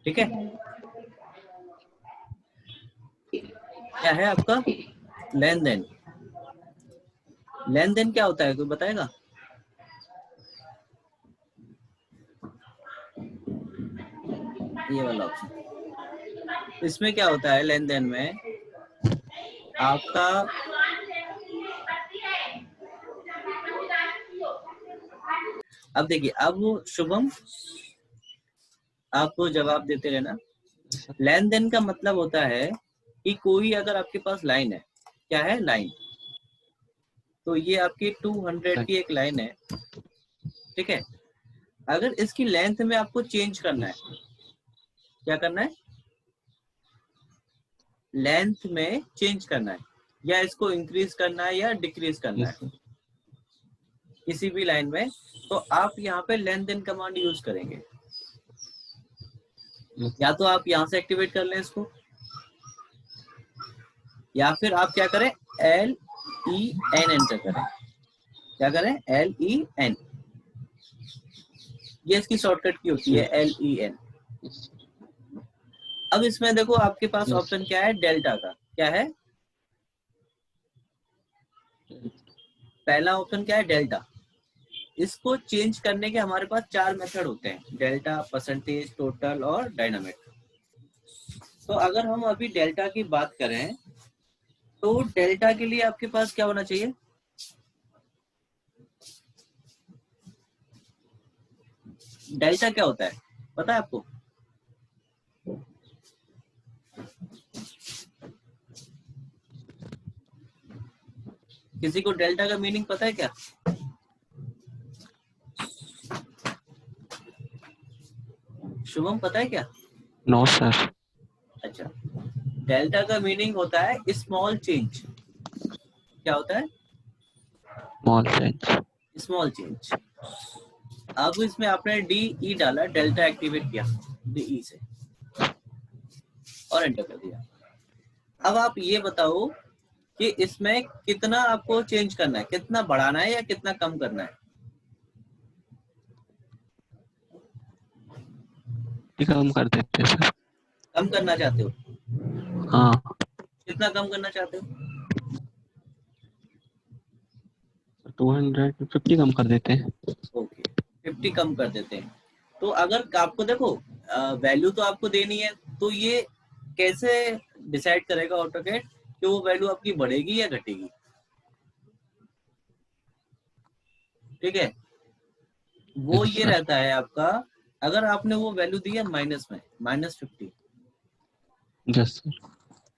ठीक है, क्या है आपका लेन देन। लेन देन क्या होता है, कोई बताएगा? ये वाला ऑप्शन, इसमें क्या होता है लेन देन में आपका, अब देखिए, अब शुभम आपको जवाब देते रहना। लेन देन का मतलब होता है कि कोई अगर आपके पास लाइन है, क्या है लाइन, तो ये आपकी 200 की एक लाइन है, ठीक है। अगर इसकी लेंथ में आपको चेंज करना है, क्या करना है, लेंथ में चेंज करना है, या इसको इंक्रीज करना है या डिक्रीज करना है किसी भी लाइन में, तो आप यहाँ पे लेन देन कमांड यूज करेंगे। या तो आप यहाँ से एक्टिवेट कर लें इसको, या फिर आप क्या करें, LEN एंटर करें। क्या करें, LEN, ये इसकी शॉर्टकट की होती है LEN। अब इसमें देखो आपके पास ऑप्शन क्या है, डेल्टा का, क्या है पहला ऑप्शन, क्या है डेल्टा। इसको चेंज करने के हमारे पास 4 मेथड होते हैं, डेल्टा, परसेंटेज, टोटल और डायनामिक। तो अगर हम अभी डेल्टा की बात करें, तो डेल्टा के लिए आपके पास क्या होना चाहिए, डेल्टा क्या होता है पता है आपको? किसी को डेल्टा का मीनिंग पता है क्या? शुभम पता है क्या? No sir. अच्छा, डेल्टा का मीनिंग होता है स्मॉल चेंज। क्या होता है? Small change. Small change. अब इसमें आपने DE डाला, डेल्टा एक्टिवेट किया DE से और एंटर कर दिया। अब आप ये बताओ कि इसमें कितना आपको चेंज करना है, कितना बढ़ाना है या कितना कम करना है? कम कर देते हैं सर। कम करना चाहते हो? हाँ, कितना कम करना चाहते हो? 250 कम कर देते हैं। ओके, 50 कम कर देते हैं। तो अगर आपको देखो वैल्यू तो आपको देनी है, तो ये कैसे डिसाइड करेगा ऑटोकैड कि वो वैल्यू आपकी बढ़ेगी या घटेगी? ठीक है, वो यस ये सर। रहता है आपका, अगर आपने वो वैल्यू दी है माइनस में, -50, यस सर।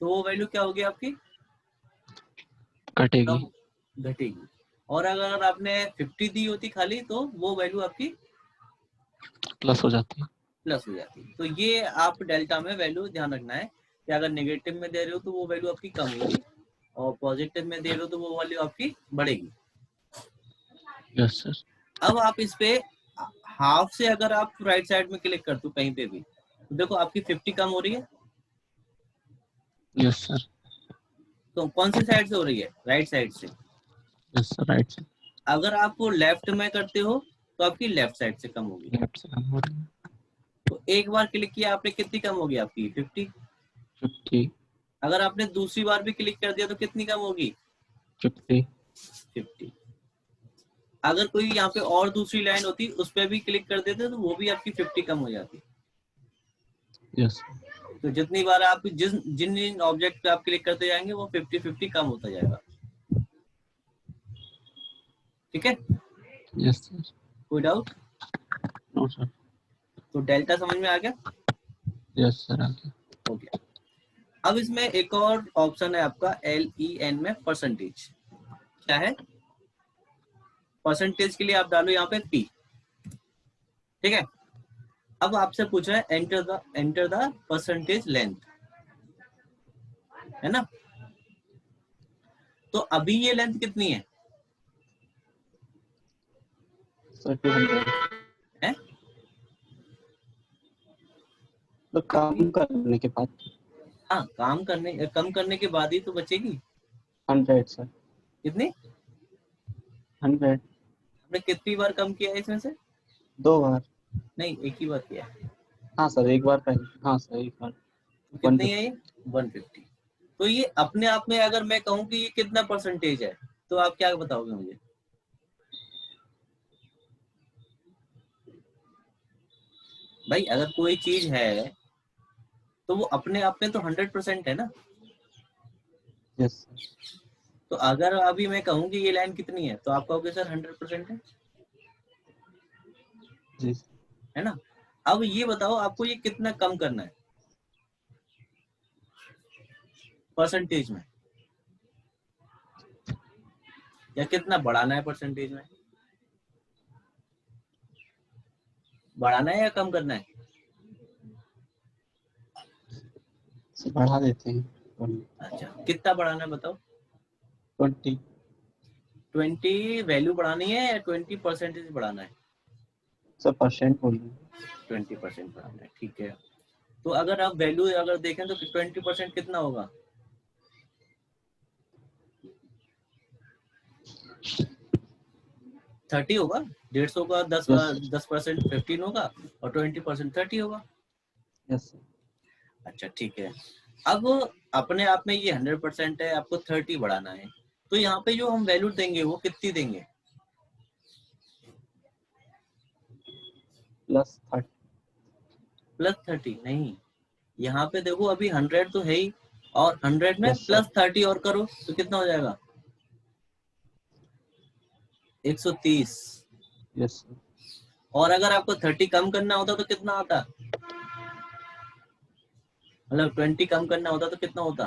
तो वो वैल्यू क्या होगी आपकी, कटेगी। कम, घटेगी। और अगर आपने 50 दी होती खाली, तो वो वैल्यू आपकी प्लस हो जाती है। प्लस हो जाती। तो ये आप डेल्टा में वैल्यू ध्यान रखना है कि अगर नेगेटिव में दे रहे हो तो वो वैल्यू आपकी कम होगी, और पॉजिटिव में दे रहे हो तो वो वैल्यू आपकी बढ़ेगी। Yes sir. अब आप इस पे हाफ से अगर आप राइट साइड में क्लिक करते हो कहीं पे भी, तो देखो आपकी 50 कम हो रही है। Yes sir. तो कौन सी साइड से हो रही है, राइट साइड से। यस सर, राइट से। अगर आप वो लेफ्ट में करते हो तो आपकी लेफ्ट साइड से कम होगी। लेफ्ट से कम हो रही है। तो एक बार क्लिक किया आपने, कितनी कम होगी आपकी, 50। 50। अगर आपने दूसरी बार भी क्लिक कर दिया तो कितनी कम होगी, 50। 50। अगर कोई यहाँ पे और दूसरी लाइन होती, उस पर भी क्लिक कर देते तो वो भी आपकी 50 कम हो जाती। यस। तो जितनी बार आप जिन जिन ऑब्जेक्ट पे आप क्लिक करते जाएंगे, वो 50-50 कम होता जाएगा। ठीक है, यस सर। कोई डाउट? No sir. तो डेल्टा समझ में आ गया? यस सर, आ गया। ओके, अब इसमें एक और ऑप्शन है आपका LEN में, परसेंटेज। क्या है, परसेंटेज के लिए आप डालो यहाँ पे P। ठीक है, अब आपसे पूछ रहा है एंटर द परसेंटेज लेंथ, है ना। तो अभी ये लेंथ कितनी है, सर 200। है? तो काम करने के बाद हाँ, कम करने के बाद ही तो बचेगी। 100 सर। कितनी? 100। हमने कितनी बार कम किया है इसमें से? 2 बार। नहीं, एक ही बार किया है। हाँ सर, एक बार पहले, हाँ सर एक बार तो कितनी है ये 150। तो ये अपने आप में अगर मैं कहूँ कि ये कितना परसेंटेज है तो आप क्या बताओगे मुझे? भाई अगर कोई चीज है तो वो अपने आप में तो 100% है ना। Yes sir. तो अगर अभी मैं कहूँ कि ये लाइन कितनी है तो आप कहोगे सर 100% है, जी है ना। अब ये बताओ आपको ये कितना कम करना है परसेंटेज में, या कितना बढ़ाना है परसेंटेज में? बढ़ाना है या कम करना है? सर, बढ़ा देते हैं अच्छा कितना बढ़ाना है बताओ? 20। 20 वैल्यू बढ़ानी है या 20% बढ़ाना है? सर परसेंट बोल रहे हैं। 20% बढ़ाना है, ठीक है। तो अगर आप वैल्यू अगर देखें तो 20% कितना होगा? 30 होगा। 150 का 10% 15 होगा और 20% 30 होगा। Yes sir. अच्छा ठीक है। अब अपने आप में ये 100% है, आपको 30 बढ़ाना है, तो यहाँ पे जो हम वैल्यू देंगे वो कितनी देंगे? +30। +30 नहीं, यहाँ पे देखो अभी 100 तो है ही, और 100 में यस सर। +30 और करो तो कितना हो जाएगा? 130। Yes sir. और अगर आपको 30 कम करना होता तो कितना आता? मतलब 20 कम करना होता तो कितना होता?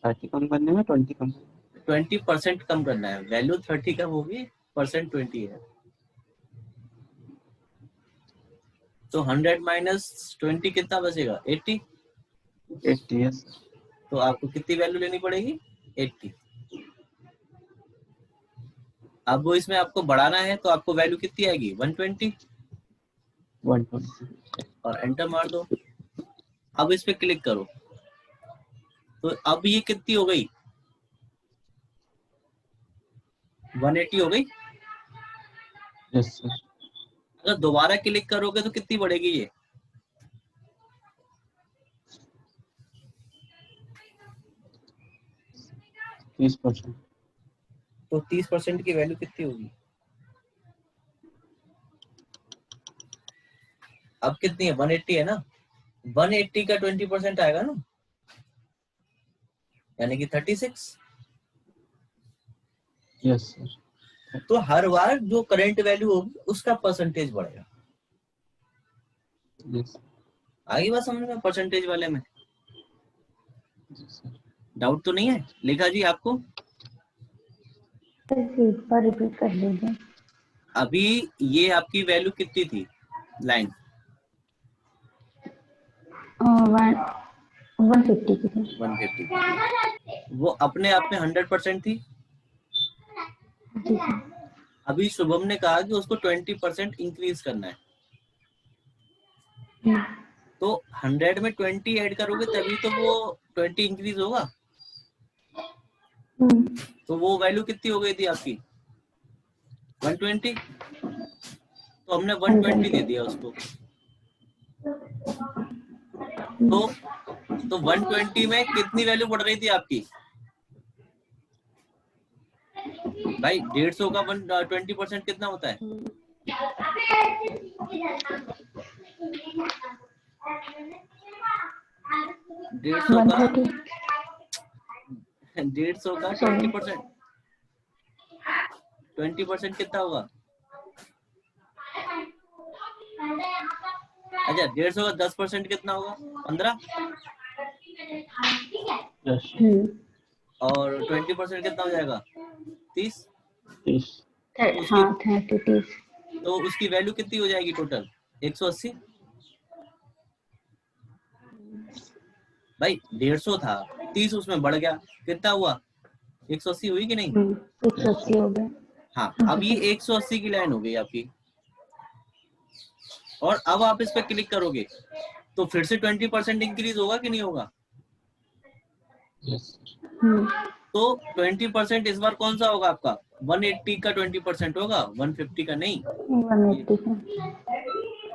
30 कम करने में 20 कम करने 20% कम करना है, वैल्यू 30 कम होगी, परसेंट 20 है। तो 100 माइनस 20 कितना बचेगा? 80। में 80। Yes sir. तो आपको कितनी वैल्यू लेनी पड़ेगी? 80। अब वो इसमें आपको बढ़ाना है तो आपको वैल्यू कितनी आएगी? 120, 120। और एंटर मार दो। अब इस पे क्लिक करो तो अब ये कितनी हो गई? 180 हो गई। Yes sir. अगर दोबारा क्लिक करोगे तो कितनी बढ़ेगी ये? 30%। तो 30% की वैल्यू कितनी होगी? अब कितनी है? 180 है ना। 180 का 20% आएगा ना, यानी कि 36। Yes sir. तो हर बार जो करंट वैल्यू होगी उसका परसेंटेज बढ़ेगा। यस आगे बात समझ में परसेंटेज वाले में? सर। डाउट तो नहीं है लिखा जी आपको? एक बार रिपीट कर लीजिए। अभी ये आपकी वैल्यू कितनी थी लाइन? 150 की थी। 150 की थी। वो अपने आप में 100% थी। जी सर। अभी शुभम ने कहा कि उसको 20% इंक्रीज करना है, तो 100 में 20 ऐड करोगे तभी तो वो 20 इंक्रीज होगा। तो वो वैल्यू कितनी हो गई थी आपकी? 120। तो हमने 120 दे दिया उसको। तो 120 में कितनी वैल्यू बढ़ रही थी आपकी? भाई 150 का 20% कितना होता है? 150 का 130। 150 का 20%, 20% कितना होगा? अच्छा 150 का 10% कितना होगा? 15। यस और 20% कितना हो जाएगा? 30। 30। तो उसकी हाँ 30। तो उसकी वैल्यू कितनी हो जाएगी टोटल? 180। भाई 150 था, 30 उसमें बढ़ गया, कितना हुआ? 180 हुई कि नहीं? 180 हो गए। हाँ, अब ये 180 की लाइन हो गई आपकी। और अब आप इस पे क्लिक करोगे तो फिर से 20% इंक्रीज होगा कि नहीं होगा? यस तो 20% इस बार कौन सा होगा आपका? 180 का 20% होगा, 150 का नहीं। 180 का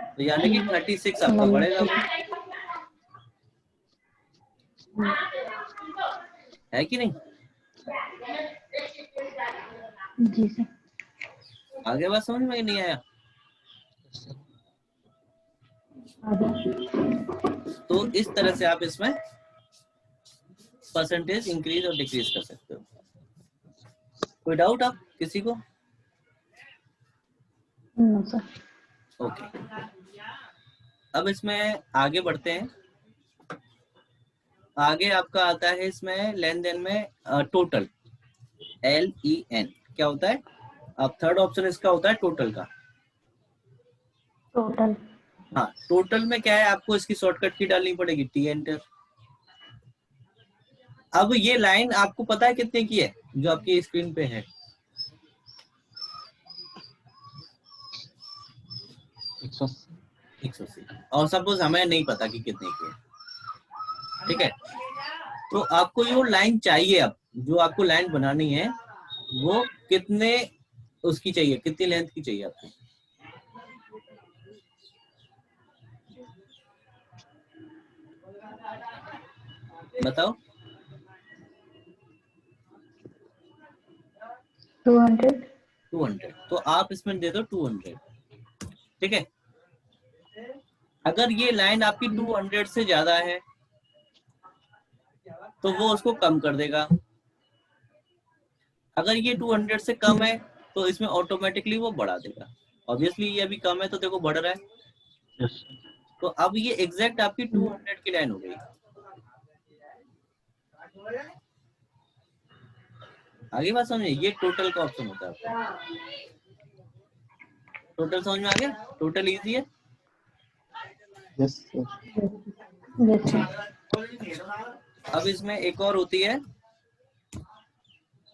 तो यानी कि 36 आपका बढ़ेगा, 180 है कि नहीं? जी सर। आगे बात समझ में नहीं आया? तो इस तरह से आप इसमें परसेंटेज इंक्रीज और डिक्रीज कर सकते हो। कोई डाउट आप किसी को? No sir. ओके, अब इसमें आगे बढ़ते हैं। आगे आपका आता है इसमें लेन देन में टोटल, LEN क्या होता है? अब थर्ड ऑप्शन इसका होता है टोटल का। टोटल। हाँ, टोटल में क्या है, आपको इसकी शॉर्टकट की डालनी पड़ेगी, T एंटर। अब ये लाइन आपको पता है कितने की है जो आपकी स्क्रीन पे है? 180। और सपोज हमें नहीं पता कि कितने की है, ठीक है? तो आपको ये लाइन चाहिए, अब जो आपको लाइन बनानी है वो कितने उसकी चाहिए, कितनी लेंथ की चाहिए आपको? बताओ। 200। तो आप इसमें दे दो 200, ठीक है? अगर ये लाइन आपकी 200 से ज्यादा है तो वो उसको कम कर देगा। अगर ये 200 से कम है तो इसमें ऑटोमेटिकली वो बढ़ा देगा। ऑब्वियसली ये अभी कम है तो देखो बढ़ रहा है। तो अब ये एग्जैक्ट आपकी 200 की लाइन हो गई। आगे बात समझिए, ये टोटल का ऑप्शन होता है। टोटल समझ में आ गया? टोटल इजी है। Yes sir. Yes sir. अब इसमें एक और होती है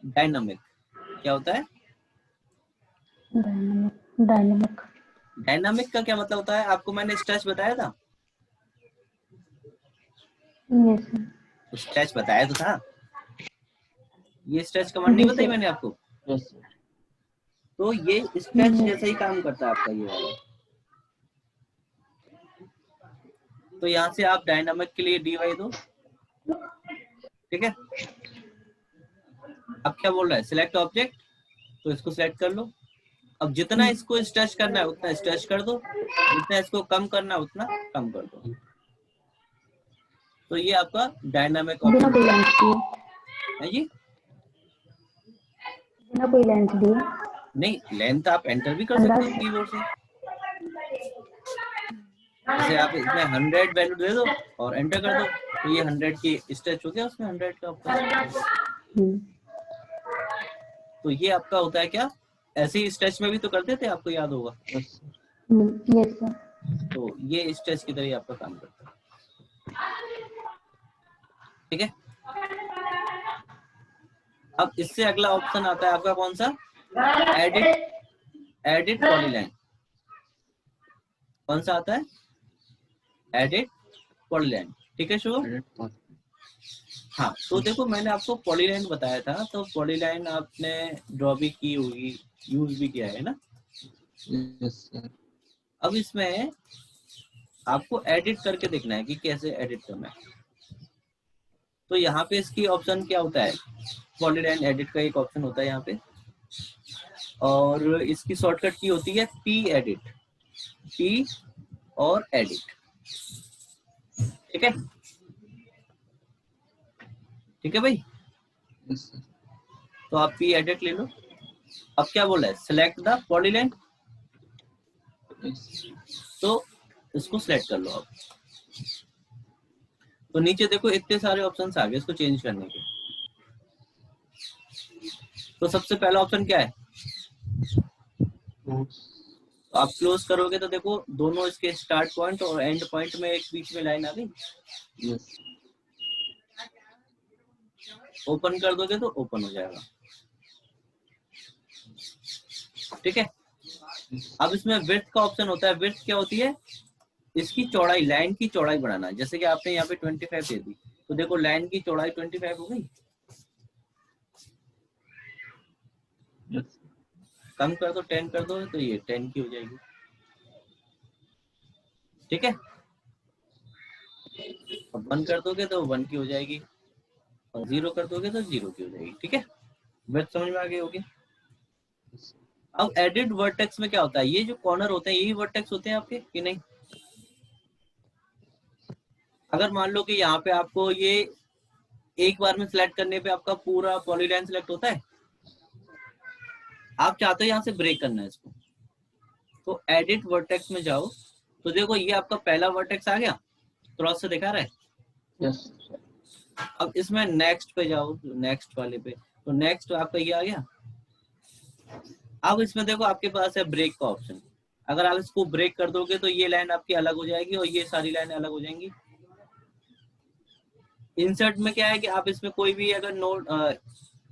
डायनामिक। क्या होता है? डायनामिक। डायनामिक का क्या मतलब होता है? आपको मैंने स्ट्रेच बताया था। Yes sir. स्ट्रेच बताया तो था। ये स्ट्रेच कमांड नहीं बताई मैंने आपको? यस। तो ये स्ट्रेच जैसा ही काम करता है आपका ये वाला। तो यहाँ से आप डायनामिक के लिए dy दो, ठीक है? अब क्या बोल रहा है, सिलेक्ट ऑब्जेक्ट, तो इसको सिलेक्ट कर लो। अब जितना इसको स्ट्रेच करना है उतना स्ट्रेच कर दो, जितना इसको कम करना है उतना कम कर दो। तो ये आपका डायनामिक बिना ऑप्शन कोई लेंथ दिए। है जी। बिना कोई लेंथ दिए। नहीं, लेंथ आप एंटर भी कर सकते हो अंदाज। कीबोर्ड से। जैसे आप इसमें 100 वैल्यू दे दो और एंटर कर दो, तो ये 100 की स्ट्रेच हो गया, उसमें 100 का ऑप्शन। तो ये आपका होता है क्या, ऐसे ही स्ट्रेच में भी तो करते थे, आपको याद होगा। Yes sir. तो ये स्ट्रेच की तरह ही आपका काम करता है, ठीक है? अब इससे अगला ऑप्शन आता है आपका कौन सा, एडिट पॉलीलाइन। कौन सा आता है? एडिट पॉलीलाइन, ठीक है शुभ? हाँ, तो देखो मैंने आपको पॉलीलाइन बताया था, तो पॉलीलाइन आपने ड्रॉ भी की होगी, यूज भी किया है ना? Yes sir. अब इसमें आपको एडिट करके देखना है कि कैसे एडिट करना है। तो यहाँ पे इसकी ऑप्शन क्या होता है, पॉलीलाइन एडिट का एक ऑप्शन होता है यहाँ पे, और इसकी शॉर्टकट की होती है P एडिट, P और एडिट, ठीक है? ठीक है भाई? Yes sir. तो आप P एडिट ले लो। अब क्या बोला है, सिलेक्ट द पॉलीलाइन, तो इसको सिलेक्ट कर लो आप। तो नीचे देखो इतने सारे ऑप्शंस आ गए इसको चेंज करने के। तो सबसे पहला ऑप्शन क्या है, तो आप क्लोज करोगे तो देखो दोनों इसके स्टार्ट पॉइंट और एंड पॉइंट में एक बीच में लाइन आ गई। यस। ओपन कर दोगे तो ओपन हो जाएगा, ठीक है? अब इसमें विड्थ का ऑप्शन होता है। विड्थ क्या होती है, इसकी चौड़ाई, लाइन की चौड़ाई बढ़ाना। जैसे कि आपने यहाँ पे 25 दे दी, तो देखो लाइन की चौड़ाई 25 हो गई। यस कम कर दो 10 कर दो तो ये 10 की हो जाएगी। ठीक है, अब 1 कर दोगे तो 1 की हो जाएगी और 0 कर दोगे तो 0 की हो जाएगी। ठीक है, बात समझ में आ गई होगी। अब एडिट वर्टेक्स में क्या होता है, ये जो कॉर्नर होते हैं यही वर्टेक्स होते हैं आपके कि नहीं? अगर मान लो कि यहाँ पे आपको ये एक बार में सिलेक्ट करने पे आपका पूरा पॉलीलाइन सिलेक्ट होता है, आप चाहते हो यहाँ से ब्रेक करना है इसको, तो एडिट वर्टेक्स में जाओ तो देखो ये आपका पहला वर्टेक्स आ गया, क्रॉस से दिखा रहा है। यस अब इसमें नेक्स्ट पे जाओ, नेक्स्ट वाले पे, तो नेक्स्ट आपका ये आ गया। अब इसमें देखो आपके पास है ब्रेक का ऑप्शन, अगर आप इसको ब्रेक कर दोगे तो ये लाइन आपकी अलग हो जाएगी और ये सारी लाइन अलग हो जाएंगी। इंसर्ट में क्या है कि आप इसमें कोई भी अगर नोड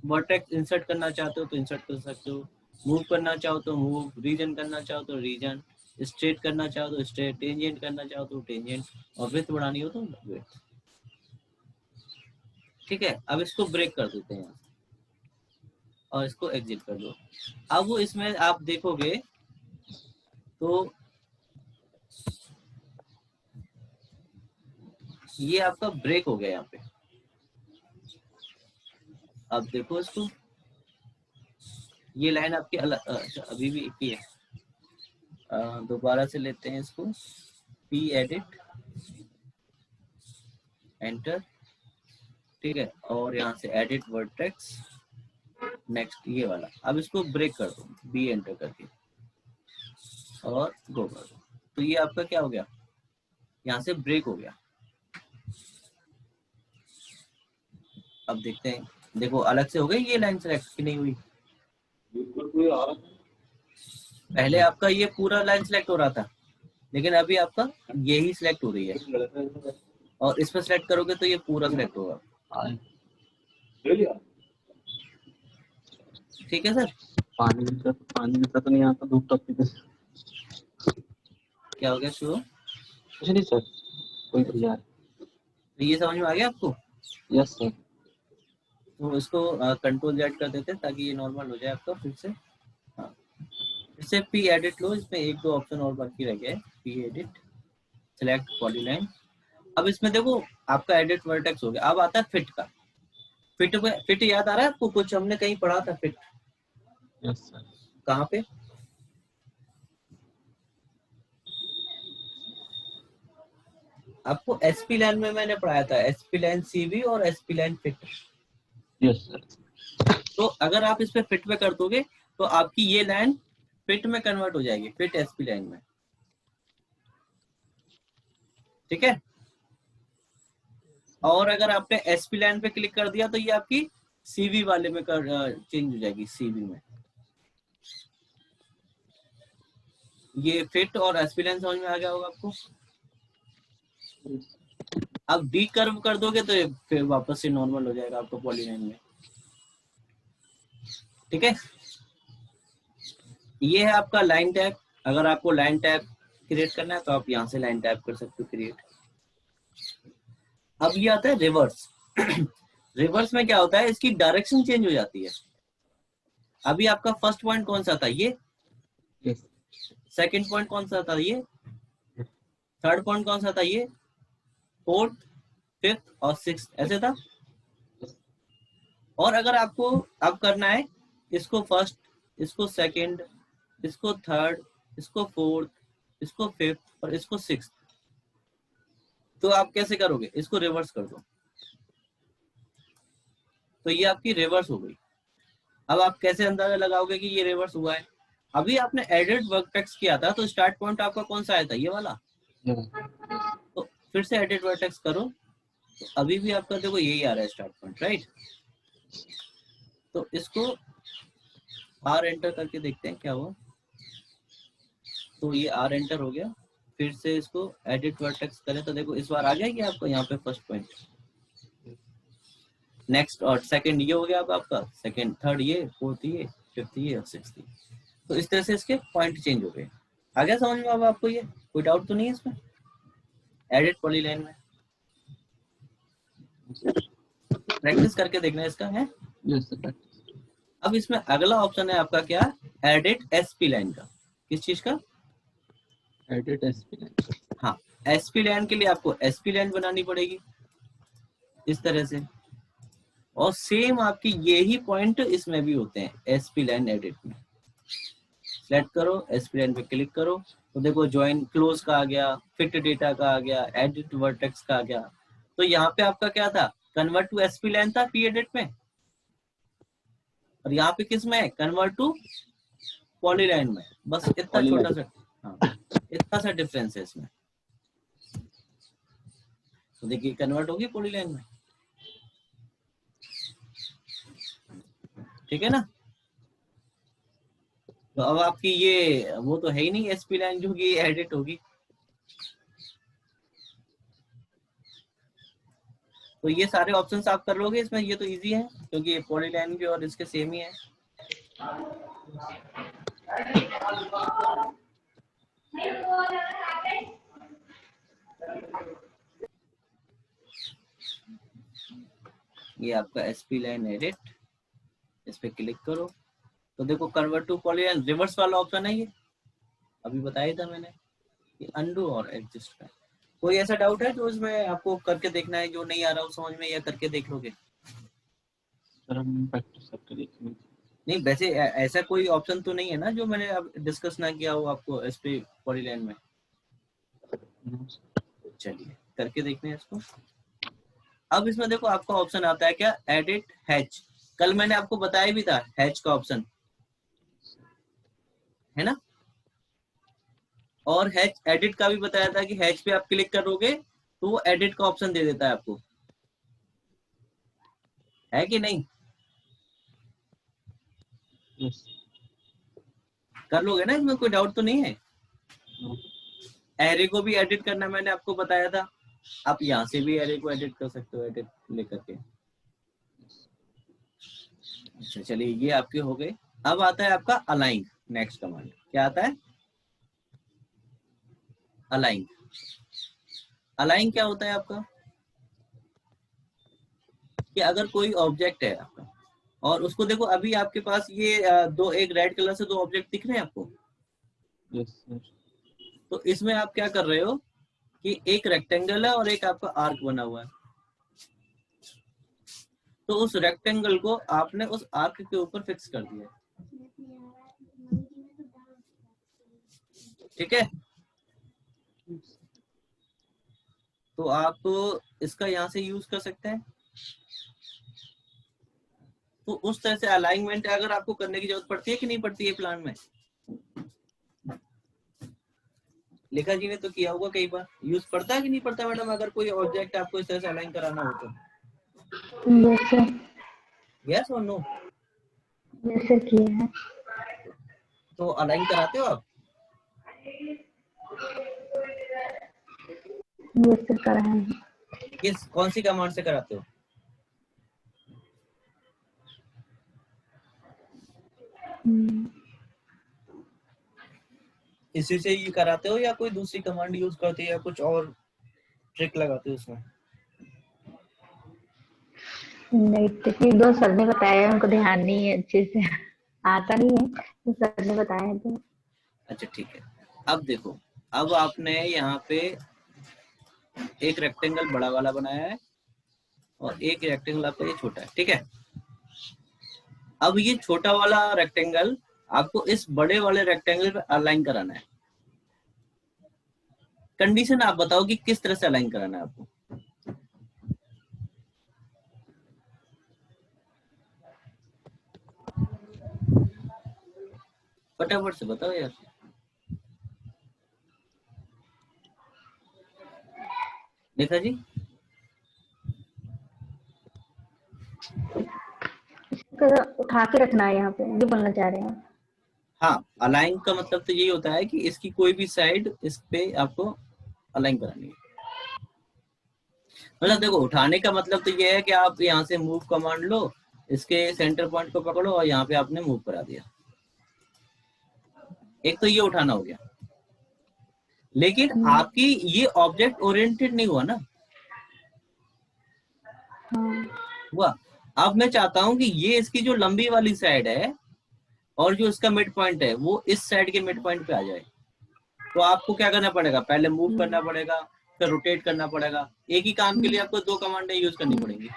वर्टेक्स इंसर्ट करना चाहते हो तो इंसर्ट कर सकते हो, मूव करना चाहो तो मूव, रीजन करना चाहो तो रीजन, स्ट्रेट करना चाहो तो स्ट्रेट, टेंजेंट करना चाहो तो टेंजेंट, और विड्थ बढ़ानी हो तो विड्थ। ठीक है, अब इसको ब्रेक कर देते हैं और इसको एग्जिट कर दो। अब वो इसमें आप देखोगे तो ये आपका ब्रेक हो गया यहाँ पे। अब देखो इसको, ये लाइन आपकी अलग अभी भी एक ही है। दोबारा से लेते हैं इसको, पी एडिट एंटर, ठीक है, और यहाँ से एडिट वर्टेक्स, नेक्स्ट ये वाला। अब इसको ब्रेक कर दो बी एंटर करके और गो कर दो, तो ये आपका क्या हो गया, यहाँ से ब्रेक हो गया। अब देखते हैं, देखो अलग से हो गई ये लाइन सेलेक्ट कि नहीं हुई? पहले आपका ये पूरा लाइन सेलेक्ट हो रहा था, लेकिन अभी आपका यही सिलेक्ट हो रही है, और इस पर सिलेक्ट करोगे तो ये पूरा सिलेक्ट होगा। ठीक है सर। पानी मिलता तो नहीं आता, धूप तपती थी। क्या हो गया शुरू? कुछ नहीं सर, कोई भैया। तो ये समझ में आ गया आपको? Yes sir. तो इसको कंट्रोल जेड कर देते हैं ताकि ये नॉर्मल हो जाए आपका फिर से। हाँ, फिर से पी एडिट लो, इसमें एक दो ऑप्शन और बाकी रह गए। P edit, select polyline. अब इसमें देखो आपका एडिट वर्टेक्स हो गया। अब आता है फिट का। फिट याद आ रहा है आपको? कुछ हमने कहीं पढ़ा था फिट। Yes sir. कहाँ पे? आपको एसपी लाइन में मैंने पढ़ाया था, एसपी लाइन सीवी और SP line fit. Yes sir. तो अगर आप इस पे फिट पे कर दोगे तो आपकी ये लाइन फिट में कन्वर्ट हो जाएगी, फिट एसपी लाइन में। ठीक है, और अगर आपने एसपी लाइन पे क्लिक कर दिया तो ये आपकी सीवी वाले में चेंज हो जाएगी, सीवी में। ये फिट और एसपी लाइन समझ में आ गया होगा आपको। अब डी कर्व कर दोगे तो ये फिर वापस से नॉर्मल हो जाएगा आपको पॉलीलाइन में। ठीक है, ये है आपका लाइन टैब। अगर आपको लाइन टैब क्रिएट करना है तो आप यहाँ से लाइन टैब कर सकते हो क्रिएट। अब ये आता है रिवर्स। रिवर्स में क्या होता है, इसकी डायरेक्शन चेंज हो जाती है। अभी आपका फर्स्ट पॉइंट कौन सा था, ये। यस। सेकंड पॉइंट कौन सा था, ये। थर्ड पॉइंट कौन सा था, ये। फोर्थ, फिफ्थ और सिक्स, ऐसे था। और अगर आपको अब करना है इसको फर्स्ट, इसको सेकंड, इसको थर्ड, इसको फोर्थ, इसको फिफ्थ और इसको सिक्स, तो आप कैसे करोगे, इसको रिवर्स कर दो तो ये आपकी रिवर्स हो गई। अब आप कैसे अंदाजा लगाओगे कि ये रिवर्स हुआ है? अभी आपने एडिट वर्टेक्स किया था तो स्टार्ट पॉइंट आपका कौन सा आया था, ये वाला। तो फिर से एडिट वर्टेक्स करो तो अभी भी आपका देखो यही आ रहा है स्टार्ट पॉइंट, राइट। तो इसको आर एंटर करके देखते हैं क्या हुआ। तो ये आर एंटर हो गया। फिर से इसको एडिट वर्टेक्स करें तो देखो इस बार आ जाएगी आपको यहाँ पे फर्स्ट पॉइंट, नेक्स्ट और सेकंड ये हो गया अब आपका, सेकंड, थर्ड ये, फोर्थ ये, फिफ्थ ये और सिक्स्थ ये। तो इस तरह से इसके पॉइंट चेंज हो गए। आ गया समझ में अब आपको? ये कोई डाउट तो नहीं है इसमें एडिट पॉलीलाइन में? प्रैक्टिस करके देखना इसका है। Yes sir. अब इसमें अगला ऑप्शन है आपका क्या, एडिट एसपी लाइन का। किस चीज का? Edit SP line. हाँ, एसपी लाइन के लिए आपको एसपी लाइन बनानी पड़ेगी इस तरह से, और सेम आपकी यही पॉइंट इसमें भी होते हैं एसपी लाइन एडिट में। सेलेक्ट करो, एसपी लाइन पे क्लिक करो, तो देखो ज्वाइन क्लोज का आ गया, फिट डेटा का आ गया, एडिट वर्टेक्स का आ गया। तो यहाँ पे आपका क्या था, कन्वर्ट टू एसपी लाइन था पी एडिट में, और यहाँ पे किस में है, कन्वर्ट टू पॉलीलाइन में। बस इतना छोटा सा, हाँ इतना सा डिफरेंस है इसमें। तो देखिए कन्वर्ट होगी पॉलीलाइन में, ठीक है ना। तो अब आपकी ये वो तो है ही नहीं एसपी लाइन जो कि एडिट होगी। तो ये सारे ऑप्शंस आप कर लोगे इसमें, ये तो इजी है क्योंकि ये पॉलीलाइन भी और इसके सेम ही है। ये आपका एसपी लाइन एडिट, इस पे क्लिक करो तो देखो कन्वर्ट टू पॉलीलाइन रिवर्स वाला ऑप्शन है ये, अभी बताया था मैंने, ये अनडू और एडजस्ट का। कोई ऐसा डाउट है जो इसमें आपको करके देखना है, जो नहीं आ रहा हो समझ में, या करके देख लोगे? सर हम प्रैक्टिस करके देखेंगे। नहीं वैसे ऐसा कोई ऑप्शन तो नहीं है ना जो मैंने अब डिस्कस ना किया हो आपको एसपी पॉलीलाइन में? चलिए करके देखते हैं इसको। अब इसमें देखो आपका ऑप्शन आता है क्या, एडिट हैच। कल मैंने आपको बताया भी था हैच का ऑप्शन, है ना। और हैच एडिट का भी बताया था कि हैच पे आप क्लिक करोगे तो वो एडिट का ऑप्शन दे देता है आपको, है कि नहीं? यस। कर लोगे ना, इसमें कोई डाउट तो नहीं है। एरे को भी एडिट करना मैंने आपको बताया था, आप यहाँ से भी एरे को एडिट कर सकते हो, एडिट लेकर के। अच्छा चलिए ये आपके हो गए। अब आता है आपका अलाइन, नेक्स्ट कमांड क्या आता है, अलाइन। अलाइन क्या होता है आपका, कि अगर कोई ऑब्जेक्ट है आपका और उसको देखो अभी आपके पास ये दो, एक रेड कलर से दो ऑब्जेक्ट दिख रहे हैं आपको। Yes sir. तो इसमें आप क्या कर रहे हो कि एक रेक्टेंगल है और एक आपका आर्क बना हुआ है, तो उस रेक्टेंगल को आपने उस आर्क के ऊपर फिक्स कर दिया, ठीक है। तो आप इसका यहाँ से यूज कर सकते हैं। तो उस तरह से अलाइनमेंट अगर आपको करने की जरूरत पड़ती है कि नहीं पड़ती है प्लान में, लेखा जी ने तो किया होगा कई बार, यूज पड़ता है कि नहीं पड़ता मैडम, अगर कोई ऑब्जेक्ट आपको इस तरह से अलाइन कराना हो तो? Yes sir. यस और नो? यस सर किया है। तो अलाइन कराते हो आप? यस सर करा है। किस कौन सी कमांड से कराते हो? इसी से ही कराते हो या कोई दूसरी कमांड यूज करते हो या कुछ और ट्रिक लगाते हो उसमें? नहीं टेक्निक दो सर ने बताया, उनको ध्यान नहीं है अच्छे से, आता नहीं है तो सर ने बताया तो। अच्छा ठीक है। अब देखो, अब आपने यहाँ पे एक रेक्टेंगल बड़ा वाला बनाया है और एक रेक्टेंगल आपका ये छोटा है, ठीक है। अब ये छोटा वाला रेक्टेंगल आपको इस बड़े वाले रेक्टेंगल पे अलाइन कराना है। कंडीशन आप बताओ कि किस तरह से अलाइन कराना है आपको। फटाफट से बताओ यार। देखा जी, उठा के रखना है यहाँ पे, ये बोलना चाह रहे हैं। हाँ अलाइन का मतलब तो यही होता है कि इसकी कोई भी साइड इस पे आपको अलाइन करानी है। मतलब देखो उठाने का मतलब तो ये है कि आप यहाँ से मूव कमांड लो, इसके सेंटर पॉइंट को पकड़ो और यहाँ पे आपने मूव करा दिया। एक तो ये उठाना हो गया, लेकिन आपकी ये ऑब्जेक्ट ओरिएंटेड नहीं हुआ ना, हाँ। हुआ। अब मैं चाहता हूं कि ये इसकी जो लंबी वाली साइड है और जो इसका मिड पॉइंट है वो इस साइड के मिड पॉइंट पे आ जाए। तो आपको क्या करना पड़ेगा, पहले मूव करना पड़ेगा, फिर रोटेट करना पड़ेगा। एक ही काम के लिए आपको 2 कमांडें यूज करनी पड़ेंगी,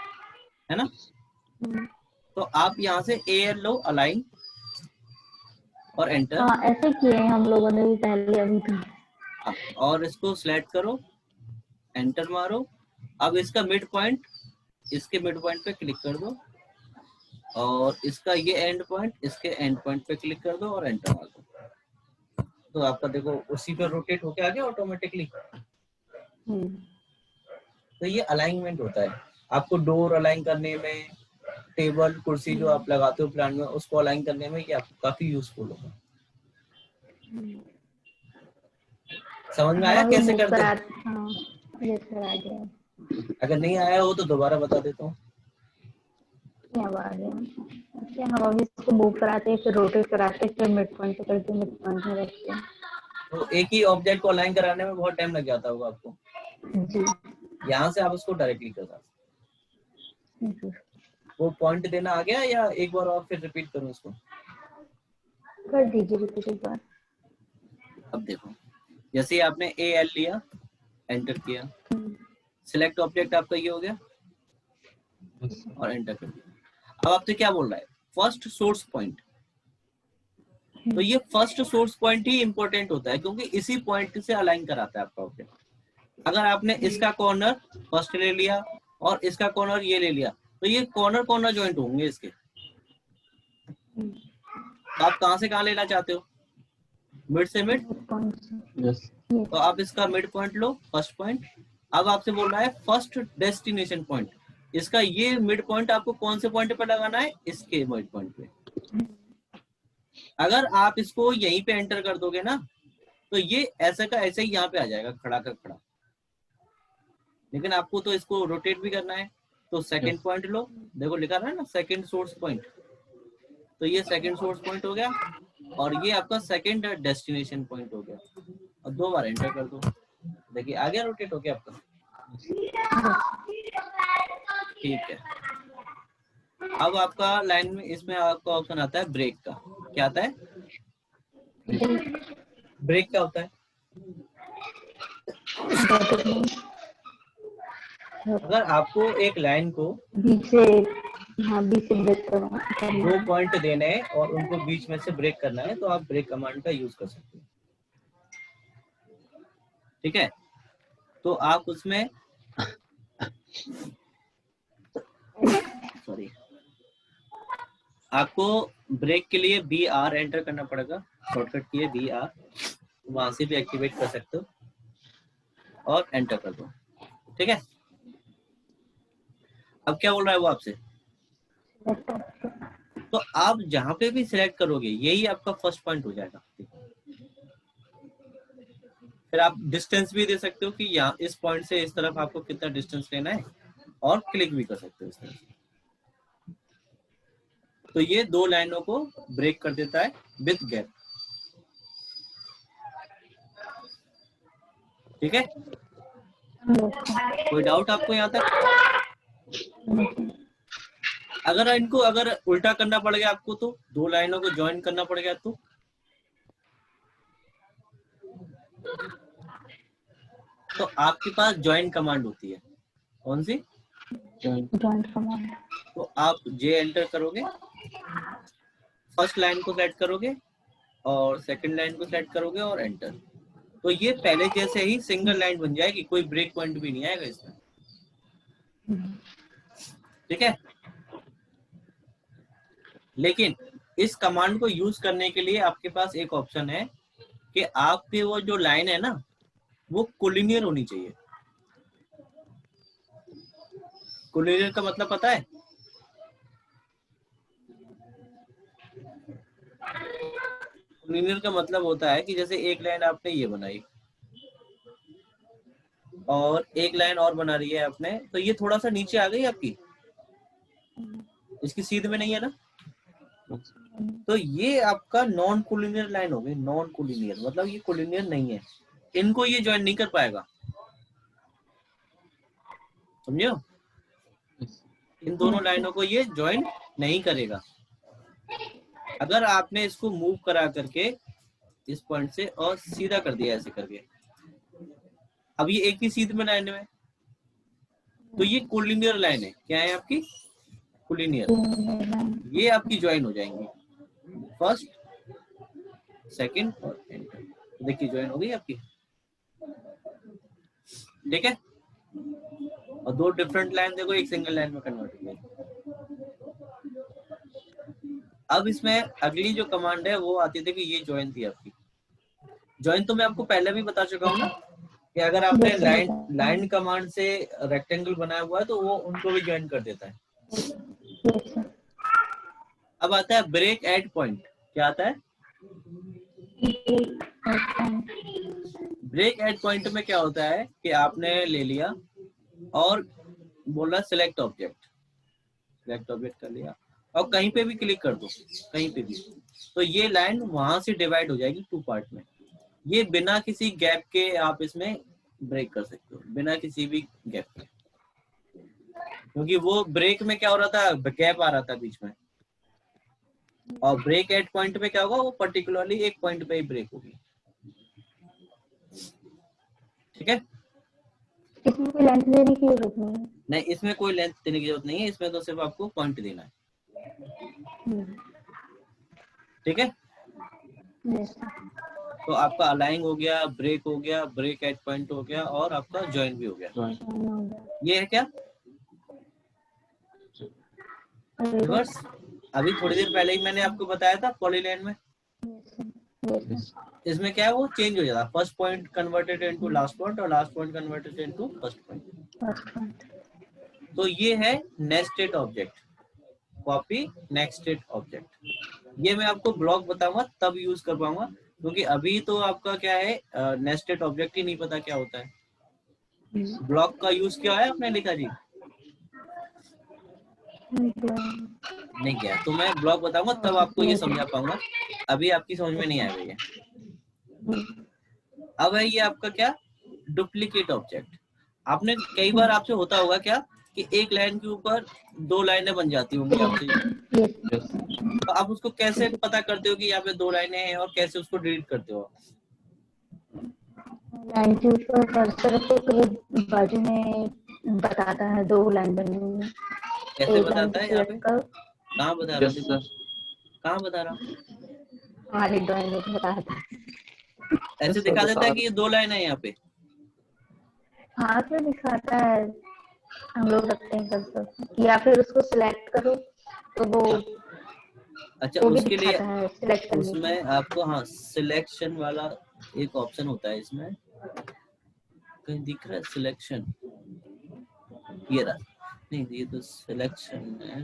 है ना। तो आप यहाँ से AL लो, अलाइन, और एंटर। हाँ ऐसे किए हैं हम लोगों ने भी पहले अभी तो। हाँ, और इसको सिलेक्ट करो, एंटर मारो। अब इसका मिड पॉइंट, इसके मिड पॉइंट पे क्लिक कर दो, और इसका ये एंड पॉइंट, इसके एंड पॉइंट पे क्लिक कर दो और एंटर मार दो। तो आपका देखो उसी पे रोटेट होके आ गया ऑटोमेटिकली। तो ये अलाइनमेंट होता है। आपको डोर अलाइन करने में, टेबल कुर्सी जो आप लगाते हो प्लान में, उसको अलाइन करने में ये आपको काफी यूजफुल होगा। समझ में आया हम अभी कैसे बुक करते हैं? करा, हाँ ये सर आ गया। अगर नहीं आया हो तो दोबारा बता देता हूँ। अब आ गया। अच्छा, हम अभी इसको मूव कराते हैं, फिर रोटेट कराते हैं, फिर मिड पॉइंट पकड़ते हैं, मिड पॉइंट में रखते हैं। तो एक ही ऑब्जेक्ट को अलाइन कराने में बहुत टाइम लग जाता होगा आपको। जी यहाँ से आप उसको डायरेक्टली कर सकते हैं। वो पॉइंट देना आ गया, या एक बार और फिर रिपीट करूँ इसको? कर दीजिए रिपीट एक बार। अब देखो, जैसे आपने AL लिया, एंटर किया, सिलेक्ट ऑब्जेक्ट आपका ये हो गया, और एंटर कर दिया। अब आपसे क्या बोल रहा है, फर्स्ट सोर्स पॉइंट। तो ये फर्स्ट सोर्स पॉइंट ही इंपॉर्टेंट होता है, क्योंकि इसी पॉइंट से अलाइन कराता है आपका ऑब्जेक्ट। अगर आपने इसका कॉर्नर फर्स्ट ले लिया और इसका कॉर्नर ये ले लिया, तो ये कॉर्नर कॉर्नर ज्वाइंट होंगे इसके। तो आप कहां से कहां लेना चाहते हो, मिड से मिड। तो आप इसका मिड पॉइंट लो, फर्स्ट पॉइंट। अब आपसे बोल रहा है फर्स्ट डेस्टिनेशन पॉइंट। इसका ये मिड पॉइंट आपको कौन से पॉइंट पे लगाना है, इसके मिड पॉइंट पे। अगर आप इसको यहीं पे एंटर कर दोगे ना, तो ये ऐसा का ऐसे ही यहाँ पे आ जाएगा, खड़ा का खड़ा। लेकिन आपको तो इसको रोटेट भी करना है। तो सेकंड पॉइंट लो, देखो लिखा रहा है ना सेकंड सोर्स पॉइंट। तो ये सेकंड सोर्स पॉइंट हो गया, और ये आपका सेकंड डेस्टिनेशन पॉइंट हो गया। और 2 बार एंटर कर दो, देखिए आ गया रोटेट हो गया आपका। ठीक है। अब आपका लाइन में इसमें आपका ऑप्शन आता है ब्रेक का। क्या आता है, ब्रेक क्या होता है? अगर आपको एक लाइन को बीच से, हाँ बीच से ब्रेक करना 2 पॉइंट देने हैं और उनको बीच में से ब्रेक करना है, तो आप ब्रेक कमांड का यूज कर सकते हैं। ठीक है, तो आप उसमें सॉरी, आपको ब्रेक के लिए BR एंटर करना पड़ेगा, शॉर्टकट की है BR, वहां से भी एक्टिवेट कर सकते हो, और एंटर कर दो। ठीक है, अब क्या बोल रहा है वो आपसे, तो आप जहां पे भी सिलेक्ट करोगे यही आपका फर्स्ट पॉइंट हो जाएगा। फिर आप डिस्टेंस भी दे सकते हो कि यहाँ इस पॉइंट से इस तरफ आपको कितना डिस्टेंस लेना है, और क्लिक भी कर सकते हो इस तरह से। तो ये 2 लाइनों को ब्रेक कर देता है विद गैप। ठीक है, कोई डाउट आपको यहाँ तक? अगर इनको अगर उल्टा करना पड़ेगा आपको, तो 2 लाइनों को ज्वाइन करना पड़ेगा, तो आपके पास ज्वाइन कमांड होती है। कौन सी? Joint command. तो आप J एंटर करोगे, फर्स्ट लाइन को सेलेक्ट करोगे और सेकंड लाइन को सेलेक्ट करोगे और एंटर। तो ये पहले जैसे ही सिंगल लाइन बन जाएगी, कोई ब्रेक पॉइंट भी नहीं आएगा इसमें। ठीक है, लेकिन इस कमांड को यूज करने के लिए आपके पास एक ऑप्शन है कि आपके वो जो लाइन है ना, वो कोलिनियर होनी चाहिए। कोलिनियर का मतलब पता है? कोलिनियर का मतलब होता है कि जैसे एक लाइन आपने ये बनाई और एक लाइन और बना रही है आपने, तो ये थोड़ा सा नीचे आ गई आपकी, इसकी सीध में नहीं है ना, तो ये आपका नॉन कोलिनियर लाइन हो गई। नॉन कोलिनियर मतलब ये कोलिनियर नहीं है, इनको ये ज्वाइन नहीं कर पाएगा। समझो, इन दोनों लाइनों को ये ज्वाइन नहीं करेगा। अगर आपने इसको मूव करा करके इस पॉइंट से और सीधा कर दिया ऐसे करके, अब ये एक ही सीध में लाइन में, तो ये कोलिनियर लाइन है। क्या है आपकी? कोलिनियर। ये आपकी ज्वाइन हो जाएंगी, फर्स्ट, सेकंड और एंटर। देखिए ज्वाइन हो गई आपकी, ठीक है। और दो डिफरेंट लाइन देखो एक सिंगल लाइन में कन्वर्ट हो गई। अब इसमें अगली जो कमांड है वो आती थी कि ये ज्वाइन थी आपकी। ज्वाइन तो मैं आपको पहले भी बता चुका हूँ ना कि अगर आपने लाइन कमांड से रेक्टेंगल बनाया हुआ है तो वो उनको भी ज्वाइन कर देता है। अब आता है ब्रेक एट पॉइंट। क्या आता है? ब्रेक एट पॉइंट में क्या होता है कि आपने ले लिया और बोला सिलेक्ट ऑब्जेक्ट, सिलेक्ट ऑब्जेक्ट कर लिया और कहीं पे भी क्लिक कर दो, कहीं पे भी, तो ये लाइन वहां से डिवाइड हो जाएगी टू पार्ट में। ये बिना किसी गैप के आप इसमें ब्रेक कर सकते हो, बिना किसी भी गैप के, क्योंकि वो ब्रेक में क्या हो रहा था, गैप आ रहा था बीच में। और ब्रेक एट पॉइंट पे क्या होगा, वो पर्टिकुलरली एक पॉइंट पे ही ब्रेक होगी। ठीक है, इसमें कोई लेंथ देने की जरूरत नहीं है। नहीं, इसमें कोई लेंथ देने की जरूरत नहीं है, इसमें तो सिर्फ आपको पॉइंट देना है। ठीक है, तो आपका अलाइन हो गया, ब्रेक हो गया, ब्रेक एट पॉइंट हो गया और आपका ज्वाइन भी हो गया। ये है क्या रिवर्स? अभी थोड़ी देर पहले ही मैंने आपको बताया था पॉलीलाइन में, इसमें क्या है वो चेंज हो जाता है, first point converted into last point और last point converted into first point. तो ये है nested object, copy nested object. ये मैं आपको ब्लॉक बताऊंगा तब यूज कर पाऊंगा, क्योंकि अभी तो आपका क्या है नेस्टेड ऑब्जेक्ट ही नहीं पता क्या होता है। ब्लॉक का यूज क्या है आपने लिखा जी? नहीं किया, तो मैं ब्लॉक बताऊंगा तब आपको ये समझा पाऊंगा, अभी आपकी समझ में नहीं आ रही है। अब है ये आपका क्या, डुप्लीकेट ऑब्जेक्ट। आपने कई बार आपसे होता होगा क्या कि एक लाइन के ऊपर दो लाइनें बन जाती होंगी आपसे, तो आप उसको कैसे पता करते हो कि यहाँ पे दो लाइनें हैं और कैसे उसको डिलीट करते हो? लाइन के ऊपर कर्सर को फिर बाजू में बताता है दो लाइन बनी हुई है। कैसे बताता है? यहाँ पे कहाँ बता रहा हूँ? कहाँ बता रहा हूँ? हमारी ड्राइंग में बताता है, ऐसे दिखा देता है कि ये दो लाइन है यहाँ पे। हाँ तो दिखाता है, हम लोग रखते हैं कर्सर, या फिर उसको सिलेक्ट करो तो वो अच्छा, वो भी उसके लिए दिखाता है सिलेक्ट करने उसमें आपको हाँ सिलेक्शन वाला एक ऑप्शन होता है इसमें, कहीं दिख रहा है सिलेक्शन? ये रहा, नहीं ये तो सिलेक्शन है,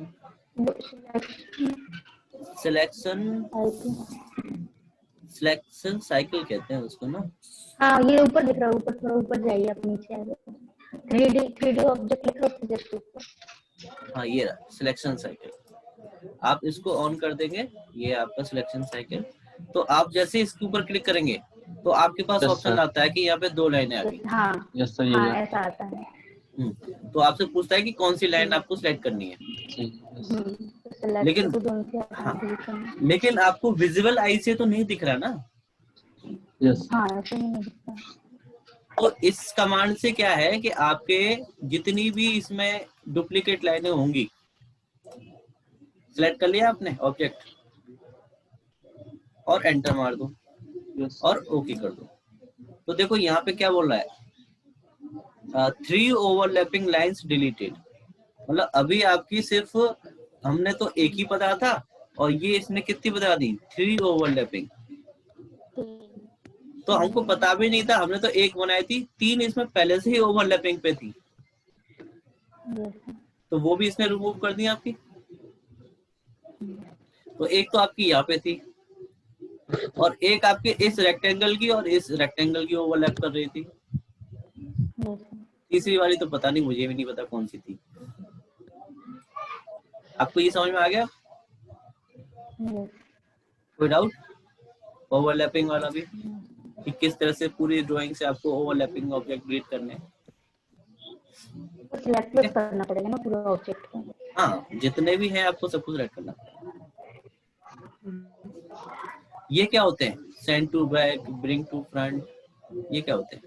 सिलेक्शन साइकिल कहते हैं उसको ना। हाँ ये ऊपर दिख रहा है, ऊपर थोड़ा ऊपर जाइए, आप नीचे आ जाइए, 3D ऑब्जेक्ट लिखा है जस्ट ऊपर। हाँ ये रहा सिलेक्शन साइकिल, आप इसको ऑन कर देंगे, ये आपका सिलेक्शन साइकिल। तो आप जैसे इसके ऊपर क्लिक करेंगे तो आपके पास ऑप्शन आता है कि यहाँ पे दो लाइनें आ गई। हाँ हाँ ऐसा आता है। तो आपसे पूछता है कि कौन सी लाइन आपको सिलेक्ट करनी है। लेकिन हाँ, लेकिन आपको विजुअल आई से तो नहीं दिख रहा ना। हाँ ऐसे नहीं दिखता। तो इस कमांड से क्या है कि आपके जितनी भी इसमें डुप्लीकेट लाइनें होंगी, सिलेक्ट कर लिया आपने ऑब्जेक्ट और एंटर मार दो और ओके कर दो, तो देखो यहाँ पे क्या बोल रहा है, 3 ओवरलैपिंग लाइंस डिलीटेड। मतलब अभी आपकी सिर्फ हमने तो एक ही बता था और ये इसने कितनी बता दी, 3 ओवरलैपिंग। तो हमको पता भी नहीं था, हमने तो एक बनाई थी, 3 इसमें पहले से ही ओवरलैपिंग पे थी, तो वो भी इसने रिमूव कर दी आपकी। तो एक तो आपकी यहाँ पे थी और एक आपके इस रेक्टेंगल की और इस रेक्टेंगल की ओवरलैप कर रही थी। तीसरी वाली तो पता नहीं, मुझे भी नहीं पता कौन सी थी। आपको ये समझ में आ गया? कोई डाउट ओवरलैपिंग वाला भी, कि किस तरह से पूरी ड्राइंग से आपको ओवरलैपिंग ऑब्जेक्ट डिलीट करने हैं? सिलेक्ट करना पड़ेगा ना पूरा ऑब्जेक्ट को। हाँ, जितने भी हैं आपको सब कुछ सेलेक्ट करना पड़ेगा। ये क्या होते हैं? Send to back, bring to front, ये क्या होते हैं?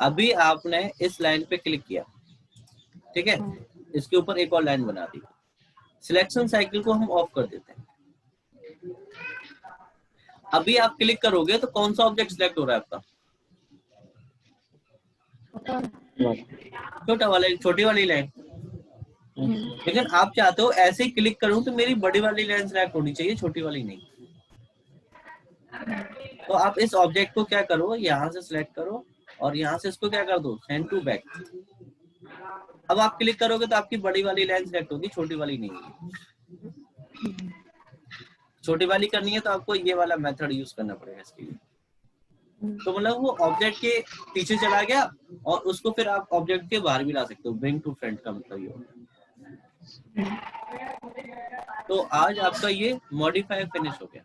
अभी आपने इस लाइन पे क्लिक किया, ठीक है, इसके ऊपर एक और लाइन बना दी। सिलेक्शन साइकिल को हम ऑफ कर देते हैं। अभी आप क्लिक करोगे तो कौन सा ऑब्जेक्ट सिलेक्ट हो रहा है आपका? छोटा वाला, छोटी वाली लाइन। लेकिन आप चाहते हो ऐसे ही क्लिक करूं तो मेरी बड़ी वाली लाइन सिलेक्ट होनी चाहिए, छोटी वाली नहीं। तो आप इस ऑब्जेक्ट को क्या करो, यहाँ से सिलेक्ट करो और यहाँ से इसको क्या कर दो, सेंड टू बैक। अब आप क्लिक करोगे तो आपकी बड़ी वाली लाइन सिलेक्ट होगी, छोटी वाली नहीं होगी। छोटी वाली करनी है तो आपको ये वाला मेथड यूज करना पड़ेगा इसके लिए। तो मतलब वो ऑब्जेक्ट के पीछे चला गया और उसको फिर आप ऑब्जेक्ट के बाहर भी ला सकते हो। ब्रिंग टू फ्रंट का मतलब ये होता है। तो आज आपका ये मॉडिफाई फिनिश हो गया।